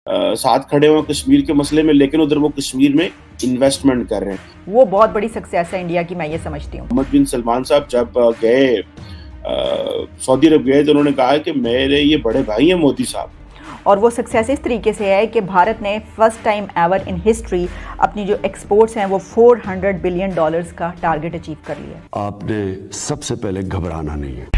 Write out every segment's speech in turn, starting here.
साथ खड़े हुए कश्मीर के मसले में, लेकिन उधर वो कश्मीर में इन्वेस्टमेंट कर रहे हैं। वो बहुत बड़ी सक्सेस है इंडिया की, मैं ये समझती हूँ। मोहम्मद बिन सलमान साहब जब गए सऊदी अरब गए तो उन्होंने कहा कि मेरे ये बड़े भाई हैं मोदी साहब। और वो सक्सेस इस तरीके से है कि भारत ने first time ever in history अपनी जो एक्सपोर्ट्स हैं वो $400 बिलियन का टारगेट अचीव कर लिया। आपने सबसे पहले घबराना नहीं है।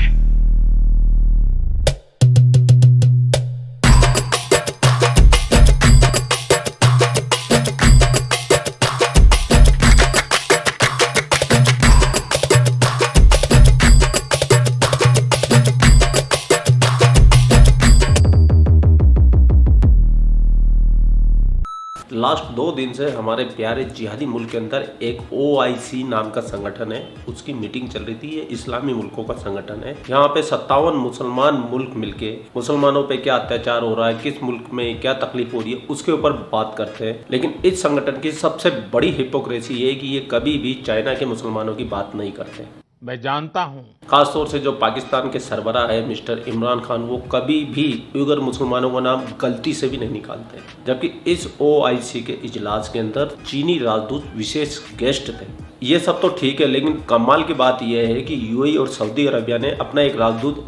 लास्ट 2 दिन से हमारे प्यारे जिहादी मुल्क के अंदर एक OIC नाम का संगठन है, उसकी मीटिंग चल रही थी। ये इस्लामी मुल्कों का संगठन है। यहाँ पे 57 मुसलमान मुल्क मिलके मुसलमानों पे क्या अत्याचार हो रहा है, किस मुल्क में क्या तकलीफ हो रही है, उसके ऊपर बात करते हैं। लेकिन इस संगठन की सबसे बड़ी हिपोक्रेसी ये है कि ये कभी भी चाइना के मुसलमानों की बात नहीं करते। मैं जानता हूं, खासतौर से जो पाकिस्तान के सरबराह है मिस्टर इमरान खान, वो कभी भी उइगर मुसलमानों का नाम गलती से भी नहीं निकालते। जबकि इस OIC के इजलास के अंदर चीनी राजदूत विशेष गेस्ट थे। ये सब तो ठीक है, लेकिन कमाल की बात यह है कि UAE और सऊदी अरबिया ने अपना एक राजदूत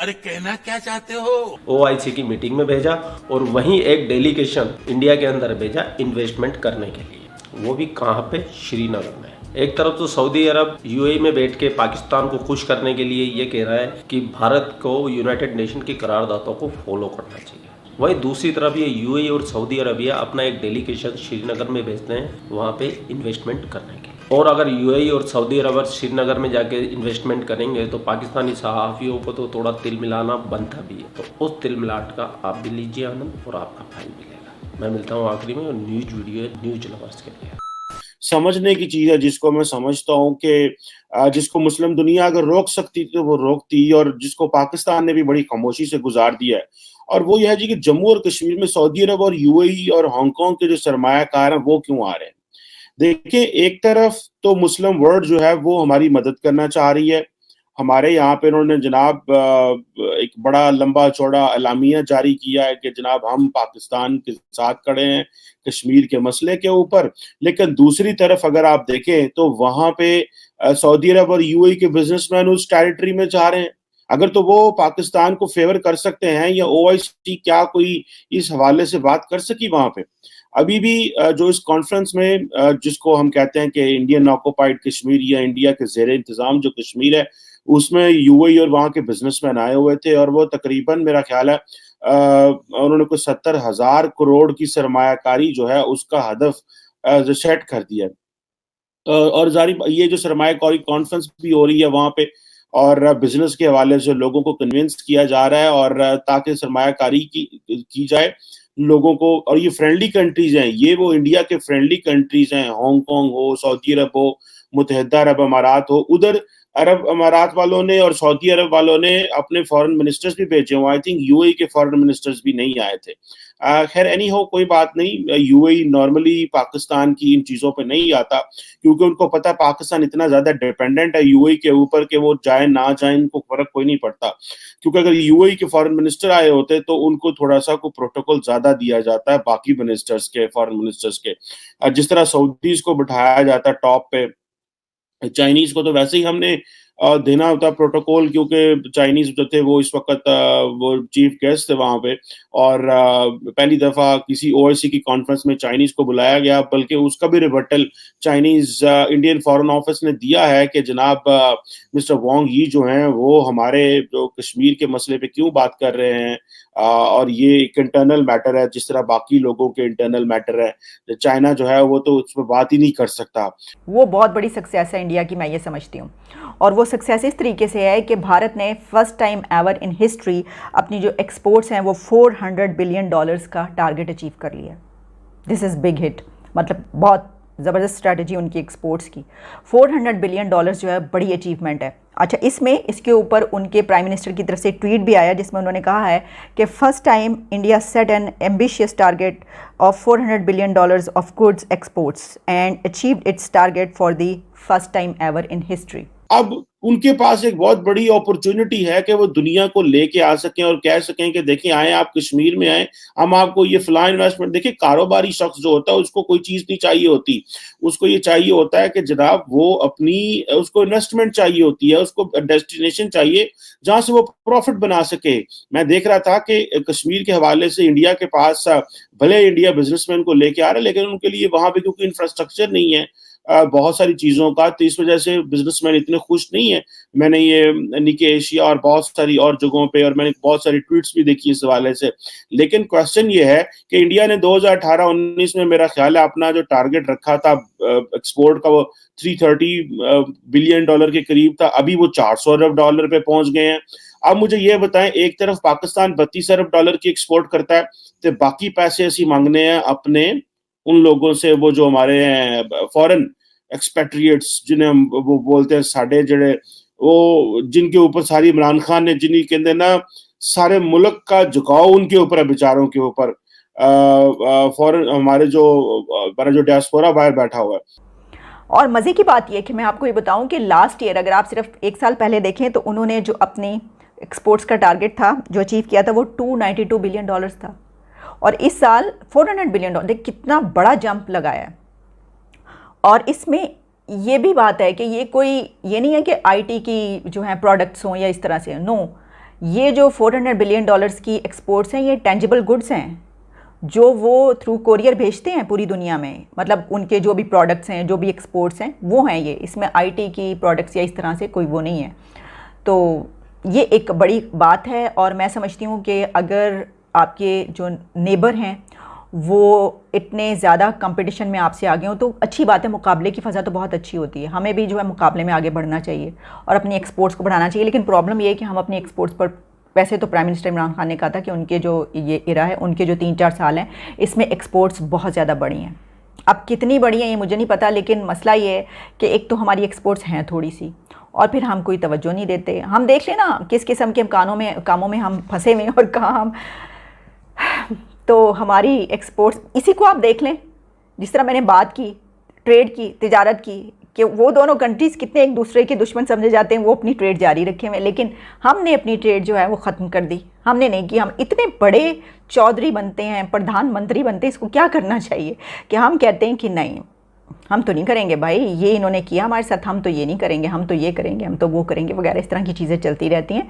अरे कहना क्या चाहते हो, OIC की मीटिंग में भेजा और वहीं एक डेलीगेशन इंडिया के अंदर भेजा इन्वेस्टमेंट करने के लिए। वो भी कहाँ पे? श्रीनगर में। एक तरफ तो सऊदी अरब UAE में बैठ के पाकिस्तान को खुश करने के लिए ये कह रहा है कि भारत को यूनाइटेड नेशन की करारदादों को फॉलो करना चाहिए। वहीं दूसरी तरफ ये UAE और सऊदी अरबिया अपना एक डेलीगेशन श्रीनगर में भेजते हैं वहाँ पे इन्वेस्टमेंट करने के लिए। और अगर UAE और सऊदी अरब श्रीनगर में जाके इन्वेस्टमेंट करेंगे तो पाकिस्तानी सहाफ़ियों को तो थोड़ा तिल मिलाना बनता भी है। तो उस तिल मिलाट का आप भी लीजिए आनंद और आपका भाई मिलेगा। मैं मिलता हूँ आखिरी में, और न्यूज वीडियो है न्यूज लवर्स के लिए। समझने की चीज है जिसको मैं समझता हूँ कि जिसको मुस्लिम दुनिया अगर रोक सकती तो वो रोकती, और जिसको पाकिस्तान ने भी बड़ी खामोशी से गुजार दिया है। और वो यह है जी कि जम्मू और कश्मीर में सऊदी अरब और UAE और हांगकांग के जो सरमायाकार हैं वो क्यों आ रहे हैं। देखिए, एक तरफ तो मुस्लिम वर्ल्ड जो है वो हमारी मदद करना चाह रही है। हमारे यहाँ पे उन्होंने जनाब एक बड़ा लंबा चौड़ा एलामिया जारी किया है कि जनाब हम पाकिस्तान के साथ खड़े हैं कश्मीर के मसले के ऊपर। लेकिन दूसरी तरफ अगर आप देखें तो वहां पे सऊदी अरब और UAE के बिजनेसमैन उस टेरिटरी में जा रहे हैं। अगर तो वो पाकिस्तान को फेवर कर सकते हैं, या OIC क्या कोई इस हवाले से बात कर सकी वहां पे? अभी भी जो इस कॉन्फ्रेंस में जिसको हम कहते हैं कि इंडियन ऑक्युपाइड कश्मीर या इंडिया के जेर इंतजाम जो कश्मीर है, उसमें UAE और वहाँ के बिजनेसमैन आए हुए थे। और वो तकरीबन मेरा ख्याल है उन्होंने कुछ 70,000 करोड़ की सरमायाकारी जो है उसका हदफ सेट कर दिया है। और जारी ये जो सरमायाकारी कॉन्फ्रेंस भी हो रही है वहाँ पे, और बिजनेस के हवाले से लोगों को कन्विंस किया जा रहा है, और ताकि सरमायाकारी की जाए लोगों को। और ये फ्रेंडली कंट्रीज हैं, ये वो इंडिया के फ्रेंडली कंट्रीज हैं। हांगकांग हो, सऊदी अरब हो, मुत्तहिदा अरब अमारात हो। उधर अरब अमारात वालों ने और सऊदी अरब वालों ने अपने फॉरेन मिनिस्टर्स भी भेजे हुए। आई थिंक UAE के फॉरेन मिनिस्टर्स भी नहीं आए थे। खैर एनी हो, कोई बात नहीं। UAE नॉर्मली पाकिस्तान की इन चीज़ों पे नहीं आता, क्योंकि उनको पता है पाकिस्तान इतना ज़्यादा डिपेंडेंट है UAE के ऊपर कि वो जाए ना जाए इनको फ़र्क कोई नहीं पड़ता। क्योंकि अगर UAE के फॉरेन मिनिस्टर आए होते तो उनको थोड़ा सा को प्रोटोकॉल ज़्यादा दिया जाता है बाकी मिनिस्टर्स के, फॉरेन मिनिस्टर्स के। जिस तरह सऊदीज़ को बिठाया जाता है टॉप पे, चाइनीज को तो वैसे ही हमने देना होता प्रोटोकॉल, क्योंकि चाइनीज जो थे वो इस वक्त वो चीफ गेस्ट थे वहां पे। और पहली दफा किसी OIC की कॉन्फ्रेंस में चाइनीज को बुलाया गया, बल्कि उसका भी rebuttal Chinese Indian foreign office ने दिया है कि जनाब मिस्टर वांग यी जो हैं वो हमारे जो कश्मीर के मसले पे क्यों बात कर रहे हैं। और ये एक इंटरनल मैटर है, जिस तरह बाकी लोगों के इंटरनल मैटर है। चाइना जो है वो तो उस पर बात ही नहीं कर सकता। वो बहुत बड़ी सक्सेस है इंडिया की, मैं ये समझती हूँ। और वो सक्सेस इस तरीके से है कि भारत ने first time ever in history अपनी जो एक्सपोर्ट्स हैं वो $400 बिलियन का टारगेट अचीव कर लिया। दिस इज़ बिग हिट, मतलब बहुत ज़बरदस्त स्ट्रैटेजी उनकी एक्सपोर्ट्स की। $400 बिलियन जो है बड़ी अचीवमेंट है। अच्छा, इसके ऊपर उनके प्राइम मिनिस्टर की तरफ से ट्वीट भी आया जिसमें उन्होंने कहा है कि first time India set N ambitious target of $400 billion of goods exports and achieved it's target for the first time ever in history. अब उनके पास एक बहुत बड़ी अपॉर्चुनिटी है कि वो दुनिया को लेके आ सकें और कह सकें कि देखिए आए आप कश्मीर में आए, हम आपको ये फला इन्वेस्टमेंट। देखिए कारोबारी शख्स जो होता है उसको कोई चीज नहीं चाहिए होती, उसको ये चाहिए होता है कि जनाब वो अपनी उसको इन्वेस्टमेंट चाहिए होती है, उसको डेस्टिनेशन चाहिए जहां से वो प्रॉफिट बना सके। मैं देख रहा था कि कश्मीर के हवाले से इंडिया के पास भले इंडिया बिजनेसमैन को लेके आ रहा है, लेकिन उनके लिए वहां पे क्योंकि इंफ्रास्ट्रक्चर नहीं है बहुत सारी चीजों का, तो इस वजह से बिजनेसमैन इतने खुश नहीं है। मैंने ये निके एशिया और बहुत सारी और जगहों पे और मैंने बहुत सारी ट्वीट्स भी देखी इस हवाले से। लेकिन क्वेश्चन ये है कि इंडिया ने 2018-19 में मेरा ख्याल है अपना जो टारगेट रखा था एक्सपोर्ट का वो $330 बिलियन के करीब था, अभी वो $400 अरब पे पहुंच गए हैं। अब मुझे ये बताएं, एक तरफ पाकिस्तान $32 अरब की एक्सपोर्ट करता है, तो बाकी पैसे ऐसी मांगने हैं अपने उन लोगों से, वो जो हमारे फॉरेन एक्सपेट्रिएट्स जिन्हें हम वो बोलते हैं साढ़े जड़े, वो जिनके ऊपर सारी इमरान खान ने जिन्हें कहते ना सारे मुल्क का झुकाव उनके ऊपर है, बेचारों के ऊपर फॉरेन हमारे जो डियास्पोरा बाहर बैठा हुआ है। और मज़े की बात यह कि मैं आपको ये बताऊं कि लास्ट ईयर अगर आप सिर्फ एक साल पहले देखें तो उन्होंने जो अपनी एक्सपोर्ट्स का टारगेट था जो अचीव किया था वो $292 बिलियन था, और इस साल $400 बिलियन। देख कितना बड़ा जंप लगाया है। और इसमें ये भी बात है कि ये नहीं है कि आईटी की जो है प्रोडक्ट्स हों या इस तरह से, नो, ये जो $400 बिलियन की एक्सपोर्ट्स हैं ये टेंजिबल गुड्स हैं जो वो थ्रू कोरियर भेजते हैं पूरी दुनिया में। मतलब उनके जो भी प्रोडक्ट्स हैं, जो भी एक्सपोर्ट्स हैं वो हैं ये, इसमें आईटी की प्रोडक्ट्स या इस तरह से कोई वो नहीं है। तो ये एक बड़ी बात है, और मैं समझती हूँ कि अगर आपके जो नेबर हैं वो इतने ज़्यादा कंपटीशन में आपसे आगे हों तो अच्छी बात है, मुकाबले की फ़ज़ा तो बहुत अच्छी होती है। हमें भी जो है मुकाबले में आगे बढ़ना चाहिए और अपनी एक्सपोर्ट्स को बढ़ाना चाहिए। लेकिन प्रॉब्लम ये है कि हम अपनी एक्सपोर्ट्स पर, वैसे तो प्राइम मिनिस्टर इमरान खान ने कहा था कि उनके जो ये इरा है, उनके जो 3-4 साल हैं, इसमें एक्सपोर्ट्स बहुत ज़्यादा बढ़ी हैं। अब कितनी बढ़ी हैं ये मुझे नहीं पता, लेकिन मसला ये है कि एक तो हमारी एक्सपोर्ट्स हैं थोड़ी सी, और फिर हम कोई तवज्जो नहीं देते। हम देख लें ना किस किस्म के कामों में हम फंसे हुए हैं और कहाँ हम, तो हमारी एक्सपोर्ट्स, इसी को आप देख लें, जिस तरह मैंने बात की ट्रेड की, तिजारत की, कि वो दोनों कंट्रीज़ कितने एक दूसरे के दुश्मन समझे जाते हैं, वो अपनी ट्रेड जारी रखे हुए, लेकिन हमने अपनी ट्रेड जो है वो ख़त्म कर दी। हमने नहीं की। हम इतने बड़े चौधरी बनते हैं, प्रधानमंत्री बनते हैं, इसको क्या करना चाहिए कि हम कहते हैं कि नहीं हम तो नहीं करेंगे भाई, ये इन्होंने किया हमारे साथ, हम तो ये नहीं करेंगे, हम तो ये करेंगे, हम तो वो करेंगे वगैरह, इस तरह की चीज़ें चलती रहती हैं।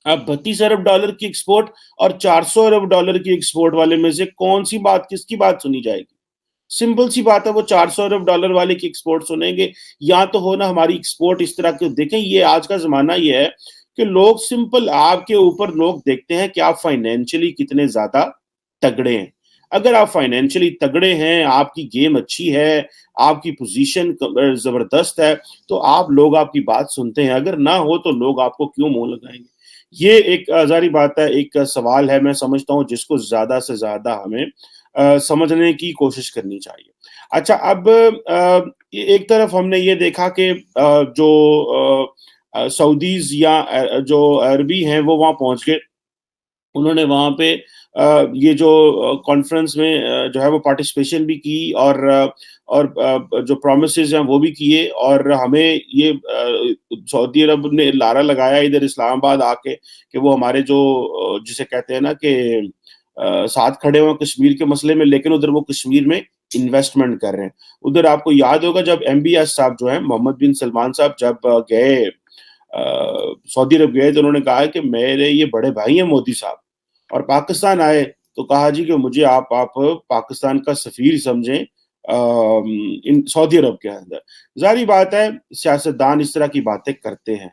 अब $32 अरब की एक्सपोर्ट और $400 अरब की एक्सपोर्ट वाले में से कौन सी बात, किसकी बात सुनी जाएगी? सिंपल सी बात है, वो $400 अरब वाले की एक्सपोर्ट सुनेंगे, या तो हो ना हमारी एक्सपोर्ट इस तरह के। देखें ये आज का जमाना ये है कि लोग सिंपल आपके ऊपर लोग देखते हैं कि आप फाइनेंशियली कितने ज्यादा तगड़े हैं। अगर आप फाइनेंशियली तगड़े हैं, आपकी गेम अच्छी है, आपकी पोजीशन जबरदस्त है, तो लोग आपकी बात सुनते हैं। अगर ना हो तो लोग आपको क्यों मुंह लगाएंगे? ये एक जारी बात है, एक सवाल है, मैं समझता हूँ जिसको ज्यादा से ज्यादा हमें समझने की कोशिश करनी चाहिए। अच्छा, अब एक तरफ हमने ये देखा कि जो सऊदीज या जो अरबी हैं वो वहां पहुंच गए, उन्होंने वहां पे ये जो कॉन्फ्रेंस में जो है वो पार्टिसिपेशन भी की और जो प्रोमिसेस हैं वो भी किए, और हमें ये सऊदी अरब ने लारा लगाया इधर इस्लामाबाद आके कि वो हमारे जो जिसे कहते हैं ना कि साथ खड़े हुए कश्मीर के मसले में, लेकिन उधर वो कश्मीर में इन्वेस्टमेंट कर रहे हैं। उधर आपको याद होगा जब MBS साहब जो है मोहम्मद बिन सलमान साहब जब गए सऊदी अरब गए तो उन्होंने कहा कि मेरे ये बड़े भाई हैं मोदी साहब, और पाकिस्तान आए तो कहा जी कि मुझे आप पाकिस्तान का सफीर समझें इन सऊदी अरब के अंदर। जारी बात है सियासतदान इस तरह की बातें करते हैं।